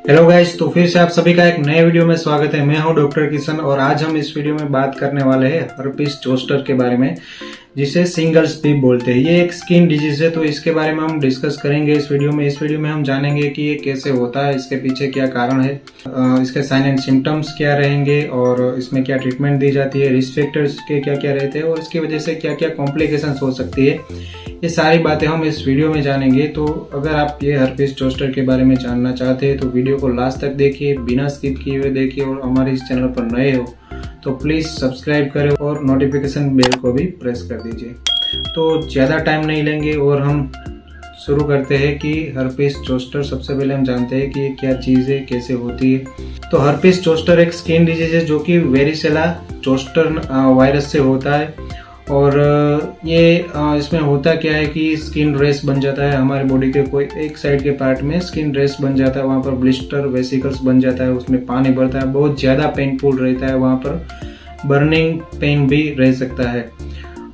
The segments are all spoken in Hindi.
हेलो गाइस, तो फिर से आप सभी का एक नए वीडियो में स्वागत है। मैं हूं डॉक्टर किशन और आज हम इस वीडियो में बात करने वाले हैं हर्पीस जोस्टर के बारे में, जिसे सिंगल्स भी बोलते हैं। ये एक स्किन डिजीज है, तो इसके बारे में हम डिस्कस करेंगे इस वीडियो में। इस वीडियो में हम जानेंगे कि ये कैसे होता है, इसके पीछे क्या कारण है, इसके साइन एंड सिम्टम्स क्या रहेंगे और इसमें क्या ट्रीटमेंट दी जाती है, रिस्क फैक्टर्स के क्या क्या रहते हैं और इसकी वजह से क्या क्या कॉम्प्लिकेशंस हो सकती है, ये सारी बातें हम इस वीडियो में जानेंगे। तो अगर आप ये हर्पीस जोस्टर के बारे में जानना चाहते हैं तो वीडियो को लास्ट तक देखिए, बिना स्किप किए हुए देखिए और हमारे इस चैनल पर नए हो तो प्लीज सब्सक्राइब करें और नोटिफिकेशन बेल को भी प्रेस कर दीजिए। तो ज़्यादा टाइम नहीं लेंगे और हम शुरू करते हैं कि हर्पीस जोस्टर। सबसे पहले हम जानते हैं कि ये क्या चीज़ है, कैसे होती है। तो हर्पीस जोस्टर एक स्किन डिजीज है जो कि वेरिसेला जोस्टर वायरस से होता है। और ये इसमें होता क्या है कि स्किन रेस बन जाता है हमारे बॉडी के कोई एक साइड के पार्ट में स्किन रेस बन जाता है, वहाँ पर ब्लिस्टर वेसिकल्स बन जाता है, उसमें पानी भरता है, बहुत ज़्यादा पेनफुल रहता है, वहाँ पर बर्निंग पेन भी रह सकता है।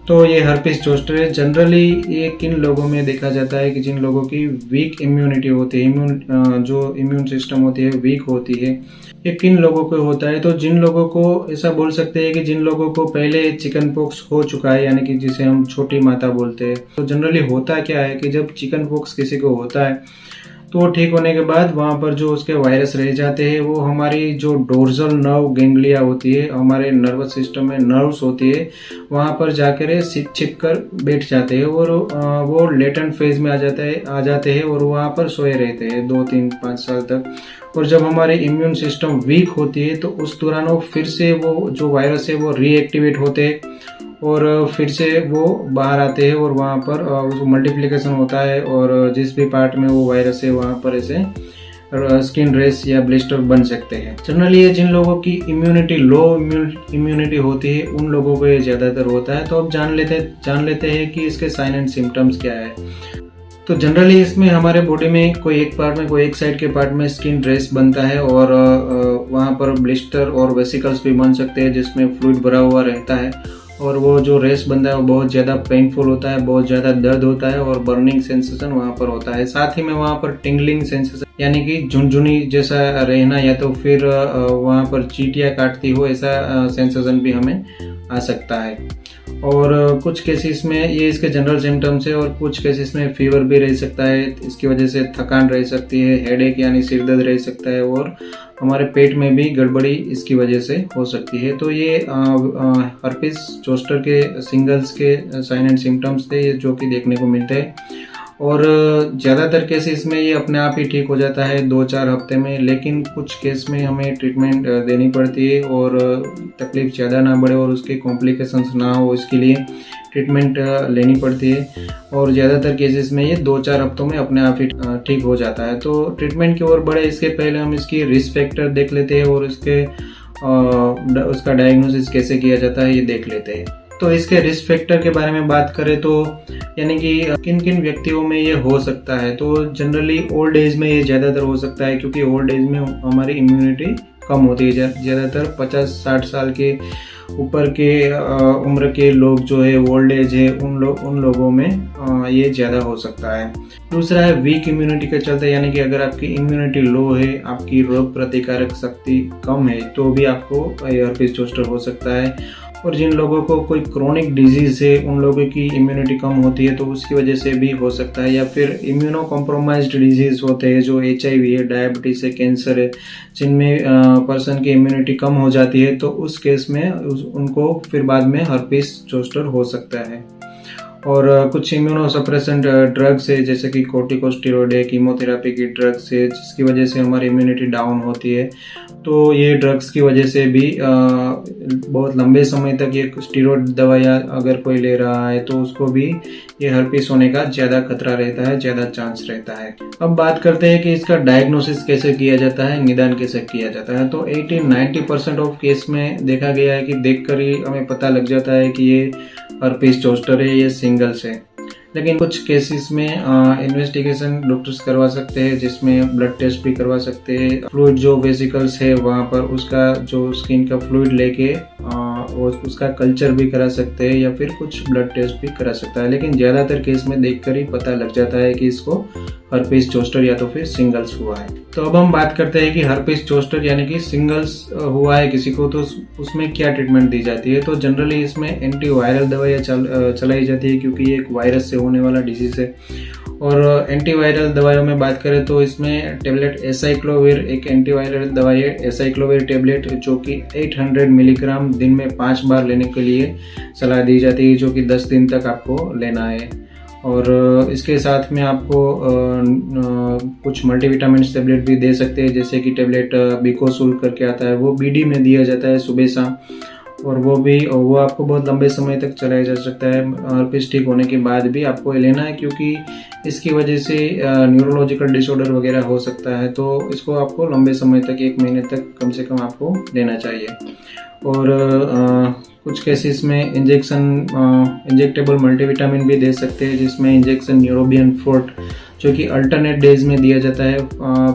तो ये हर्पीस जोस्टर है। जनरली ये किन लोगों में देखा जाता है कि जिन लोगों की वीक इम्यूनिटी होती है, जो इम्यून सिस्टम होती है वीक होती है, ये किन लोगों को होता है। तो जिन लोगों को ऐसा बोल सकते हैं कि जिन लोगों को पहले चिकन पॉक्स हो चुका है, यानी कि जिसे हम छोटी माता बोलते हैं। तो जनरली होता क्या है कि जब चिकन पॉक्स किसी को होता है तो ठीक होने के बाद वहाँ पर जो उसके वायरस रह जाते हैं वो हमारी जो डोर्सल नर्व गैंग्लिया होती है, हमारे नर्वस सिस्टम में नर्व्स होती है, वहाँ पर जाकर छिप कर बैठ जाते हैं और वो लेटेंट फेज में आ जाते हैं और वहाँ पर सोए रहते हैं 2, 3, 5 साल तक। और जब हमारी इम्यून सिस्टम वीक होती है तो उस दौरान वो फिर से वो जो वायरस है वो रीएक्टिवेट होते हैं और फिर से वो बाहर आते हैं और वहाँ पर मल्टीप्लिकेशन होता है और जिस भी पार्ट में वो वायरस है वहाँ पर ऐसे स्किन रेस या ब्लिस्टर बन सकते हैं। जनरली ये जिन लोगों की इम्यूनिटी लो इम्यूनिटी होती है उन लोगों को ये ज़्यादातर होता है। तो अब जान लेते हैं कि इसके साइन एंड सिम्टम्स क्या है। तो जनरली इसमें हमारे बॉडी में कोई एक पार्ट में, कोई एक साइड के पार्ट में स्किन रेस बनता है और वहाँ पर ब्लिस्टर और वेसिकल्स भी बन सकते हैं जिसमें फ्लूइड भरा हुआ रहता है और वो जो रेस बनता है वो बहुत ज़्यादा पेनफुल होता है, बहुत ज़्यादा दर्द होता है और बर्निंग सेंसेशन वहाँ पर होता है। साथ ही में वहाँ पर टिंगलिंग सेंसेशन, यानी कि झुनझुनी जैसा रहना या तो फिर वहाँ पर चींटियाँ काटती हो, ऐसा सेंसेशन भी हमें आ सकता है। और कुछ केसेस में ये इसके जनरल सिम्टम्स है और कुछ केसेस में फीवर भी रह सकता है, इसकी वजह से थकान रह सकती है, हेडेक यानी सिर दर्द रह सकता है और हमारे पेट में भी गड़बड़ी इसकी वजह से हो सकती है। तो ये हर्पीस जोस्टर के सिंगल्स के साइन एंड सिम्टम्स थे जो कि देखने को मिलते हैं और ज़्यादातर केसेस में ये अपने आप ही ठीक हो जाता है 2-4 हफ्ते में। लेकिन कुछ केस में हमें ट्रीटमेंट देनी पड़ती है और तकलीफ ज़्यादा ना बढ़े और उसके कॉम्प्लिकेशंस ना हो, इसके लिए ट्रीटमेंट लेनी पड़ती है और ज़्यादातर केसेस में ये 2-4 हफ्तों में अपने आप ही ठीक हो जाता है। तो ट्रीटमेंट की ओर बढ़े इसके पहले हम इसकी रिस्क फैक्टर देख लेते हैं और उसका डायग्नोसिस कैसे किया जाता है ये देख लेते हैं। तो इसके रिस्क फैक्टर के बारे में बात करें तो यानी कि किन किन व्यक्तियों में ये हो सकता है। तो जनरली ओल्ड एज में ये ज़्यादातर हो सकता है क्योंकि ओल्ड एज में हमारी इम्यूनिटी कम होती है। ज़्यादातर 50-60 साल के ऊपर के उम्र के लोग जो है ओल्ड एज है उन लोगों में ये ज़्यादा हो सकता है। दूसरा है वीक इम्यूनिटी के चलते, यानी कि अगर आपकी इम्यूनिटी लो है, आपकी रोग प्रतिकारक शक्ति कम है तो भी आपको हर्पीस जोस्टर हो सकता है। और जिन लोगों को कोई क्रोनिक डिजीज है उन लोगों की इम्यूनिटी कम होती है तो उसकी वजह से भी हो सकता है। या फिर इम्यूनो कॉम्प्रोमाइज्ड डिजीज होते हैं जो HIV है, डायबिटीज है, कैंसर है, जिनमें पर्सन की इम्यूनिटी कम हो जाती है तो उस केस में उनको फिर बाद में हर्पीस जोस्टर हो सकता है। और कुछ इम्यूनो सप्रेसेंट ड्रग्स है जैसे कि कोर्टिकोस्टेरॉइड है, कीमोथेरेपी की ड्रग्स है जिसकी वजह से हमारी इम्यूनिटी डाउन होती है। तो ये ड्रग्स की वजह से भी बहुत लंबे समय तक ये स्टेरॉइड दवाइयाँ अगर कोई ले रहा है तो उसको भी ये हर्पीस होने का ज़्यादा खतरा रहता है, ज़्यादा चांस रहता है। अब बात करते हैं कि इसका डायग्नोसिस कैसे किया जाता है, निदान कैसे किया जाता है। तो 80-90% ऑफ केस में देखा गया है कि देखकर ही हमें पता लग जाता है कि ये हर्पीस जोस्टर है, ये सिंगल्स है। लेकिन कुछ केसेस में इन्वेस्टिगेशन डॉक्टर्स करवा सकते हैं जिसमें ब्लड टेस्ट भी करवा सकते हैं। फ्लूइड जो वेसिकल्स है वहाँ पर उसका जो स्किन का फ्लूइड लेके वो उसका कल्चर भी करा सकते हैं या फिर कुछ ब्लड टेस्ट भी करा सकता है, लेकिन ज़्यादातर केस में देखकर ही पता लग जाता है कि इसको हर्पीस जोस्टर या तो फिर सिंगल्स हुआ है। तो अब हम बात करते हैं कि हर्पीस जोस्टर यानी कि सिंगल्स हुआ है किसी को, तो उसमें क्या ट्रीटमेंट दी जाती है। तो जनरली इसमें एंटीवायरल दवाइयाँ चलाई जाती है, क्योंकि ये एक वायरस से होने वाला डिजीज है। और एंटीवायरल दवाइयों में बात करें तो इसमें टेबलेट एसाइक्लोविर एक एंटीवायरल दवाई है। एसाइक्लोविर टेबलेट जो कि 800 मिलीग्राम दिन में 5 बार लेने के लिए सलाह दी जाती है, जो कि 10 दिन तक आपको लेना है। और इसके साथ में आपको कुछ मल्टीविटामिन टेबलेट भी दे सकते हैं, जैसे कि टेबलेट बिकोसूल करके आता है, वो बीडी में दिया जाता है सुबह शाम, और वो आपको बहुत लंबे समय तक चलाया जा सकता है। हर्पीस ठीक होने के बाद भी आपको लेना है, क्योंकि इसकी वजह से न्यूरोलॉजिकल डिसऑर्डर वगैरह हो सकता है, तो इसको आपको लंबे समय तक 1 महीने तक कम से कम आपको लेना चाहिए। और कुछ केसेस में इंजेक्टेबल मल्टीविटामिन भी दे सकते हैं, जिसमें इंजेक्शन न्यूरोबियन फोर्ट जो कि अल्टरनेट डेज में दिया जाता है।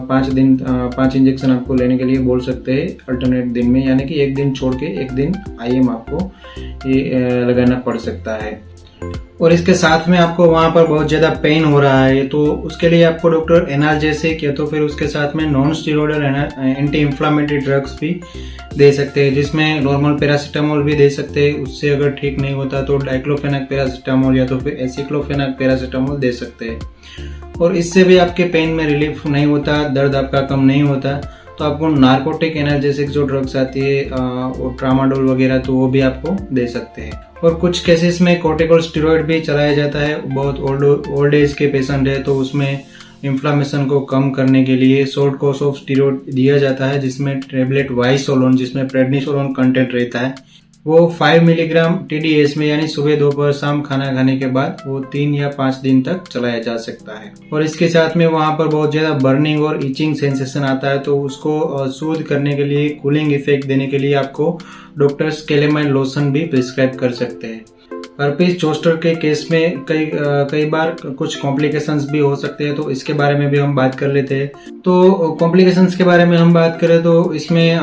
5 इंजेक्शन आपको लेने के लिए बोल सकते हैं अल्टरनेट दिन में, यानी कि एक दिन छोड़ के एक दिन IM आपको ये लगाना पड़ सकता है। और इसके साथ में आपको वहाँ पर बहुत ज़्यादा पेन हो रहा है, तो उसके लिए आपको डॉक्टर एनाल्जेसिक या तो फिर उसके साथ में non steroidal anti inflammatory drugs भी दे सकते हैं, जिसमें नॉर्मल पैरासीटामोल भी दे सकते हैं। उससे अगर ठीक नहीं होता तो डाइक्लोफेनाक पैरासीटामोल या तो फिर एसिक्लोफेनाक पैरासीटामोल दे सकते हैं। और इससे भी आपके पेन में रिलीफ नहीं होता, दर्द आपका कम नहीं होता, तो आपको नार्कोटिक एनाल्जेसिक जो ड्रग्स आती है और ट्रामाडोल वगैरह, तो वो भी आपको दे सकते हैं। और कुछ केसेस में कॉर्टिकोस्टेरॉइड भी चलाया जाता है। बहुत ओल्ड एज के पेशेंट है तो उसमें इन्फ्लामेशन को कम करने के लिए शॉर्ट कोर्स ऑफ स्टीरॉइड दिया जाता है, जिसमें टेबलेट वाइसोलोन जिसमें प्रेडनिसोलोन कंटेंट रहता है, वो 5 मिलीग्राम TDS में यानी सुबह दोपहर शाम खाना खाने के बाद वो 3 या 5 दिन तक चलाया जा सकता है। और इसके साथ में वहाँ पर बहुत ज़्यादा बर्निंग और इचिंग सेंसेशन आता है, तो उसको सूद करने के लिए, कूलिंग इफेक्ट देने के लिए आपको डॉक्टर्स कैलेमाइन लोशन भी प्रिस्क्राइब कर सकते हैं। हर्पीस जोस्टर के केस में कई बार कुछ कॉम्प्लिकेशंस भी हो सकते हैं, तो इसके बारे में भी हम बात कर लेते हैं। तो कॉम्प्लिकेशंस के बारे में हम बात करें तो इसमें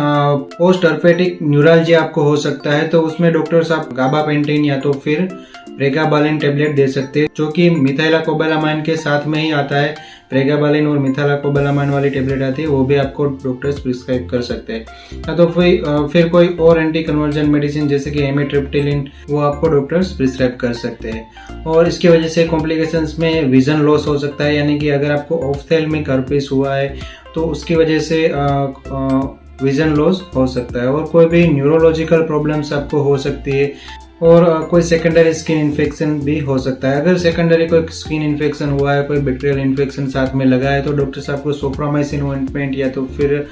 पोस्ट हर्पेटिक न्यूरालजिया आपको हो सकता है, तो उसमें डॉक्टर साहब गाबापेंटिन या तो फिर प्रेगाबालिन टेबलेट दे सकते हैं, जो कि मिथाइलाकोबैलामाइन के साथ में ही आता है। प्रेगाबालिन और मिथाइलाकोबैलामाइन वाली टेबलेट आती है, वो भी आपको डॉक्टर्स प्रिस्क्राइब कर सकते हैं। या तो फिर कोई और एंटी कन्वर्जन मेडिसिन जैसे कि एमिट्रिप्टिलिन, वो आपको डॉक्टर्स प्रिस्क्राइब कर सकते हैं। और इसकी वजह से कॉम्प्लिकेशंस में विजन लॉस हो सकता है, यानी कि अगर आपको ऑफ्थेल्मिक हर्पीस हुआ है तो उसकी वजह से विजन लॉस हो सकता है। और कोई भी न्यूरोलॉजिकल प्रॉब्लम्स आपको हो सकती है, और कोई सेकेंडरी स्किन इन्फेक्शन भी हो सकता है। अगर सेकेंडरी कोई स्किन इन्फेक्शन हुआ है, कोई बैक्टीरियल इन्फेक्शन साथ में लगा है, तो डॉक्टर साहब को सोफ्रामाइसिन ऑइंटमेंट या तो फिर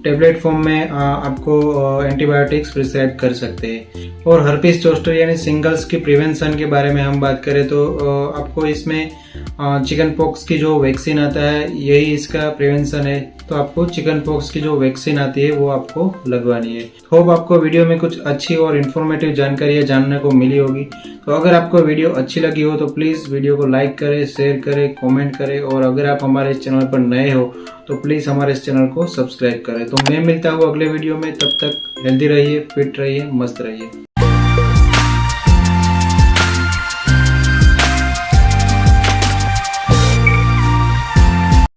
टेबलेट फॉर्म में आपको एंटीबायोटिक्स प्रिस्क्राइब कर सकते हैं। और हर्पीस जोस्टर यानी सिंगल्स की प्रिवेंशन के बारे में हम बात करें तो आपको इसमें चिकन पॉक्स की जो वैक्सीन आता है, यही इसका प्रिवेंशन है। तो आपको चिकन पॉक्स की जो वैक्सीन आती है वो आपको लगवानी है। होप आपको वीडियो में कुछ अच्छी और इन्फॉर्मेटिव जानकारी जानने को मिली होगी। तो अगर आपको वीडियो अच्छी लगी हो तो प्लीज़ वीडियो को लाइक करें, शेयर करें, कमेंट करें, और अगर आप हमारे इस चैनल पर नए हो तो प्लीज़ हमारे इस चैनल को सब्सक्राइब करें। तो मैं मिलता हूँ अगले वीडियो में, तब तक हेल्दी रहिए, फिट रहिए, मस्त रहिए।